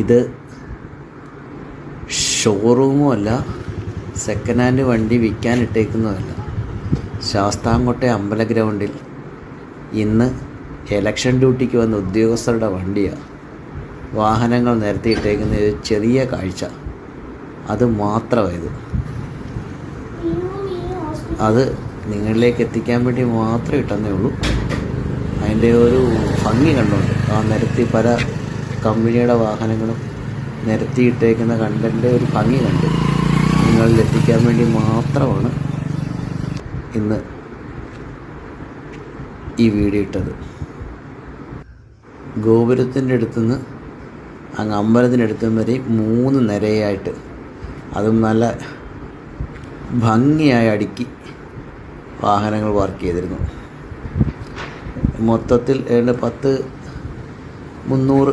ഇത് ഷോറൂമും അല്ല, second hand വണ്ടി വിൽക്കാൻ ഇട്ടേക്കുന്നതല്ല. ശാസ്താംകോട്ടെ അമ്പല ഗ്രൗണ്ടിൽ ഇന്ന് എലക്ഷൻ ഡ്യൂട്ടിക്ക് വന്ന ഉദ്യോഗസ്ഥരുടെ വണ്ടിയാണ്. വാഹനങ്ങൾ നിരത്തിയിട്ടേക്കുന്ന ഒരു ചെറിയ കാഴ്ച, അത് മാത്രമായത്. അത് നിങ്ങളിലേക്ക് എത്തിക്കാൻ വേണ്ടി മാത്രമേ ഇട്ടെന്നേ ഉള്ളൂ. അതിൻ്റെ ഒരു ഭംഗി കണ്ടുകൊണ്ട് ആ നിരത്തി പല കമ്പനിയുടെ വാഹനങ്ങളും നിരത്തിയിട്ടേക്കുന്ന കണ്ടൻ്റെ ഒരു ഭംഗി കണ്ട് നിങ്ങളിൽ എത്തിക്കാൻ വേണ്ടി മാത്രമാണ് ഇന്ന് ഈ വീഡിയോ ഇട്ടത്. ഗോപുരത്തിൻ്റെ അടുത്തുനിന്ന് അങ്ങ് അമ്പലത്തിനടുത്തും വരെ 3 നിരയായിട്ട്, അതും നല്ല ഭംഗിയായി അടുക്കി വാഹനങ്ങൾ പാർക്ക് ചെയ്തിരുന്നു. മൊത്തത്തിൽ 300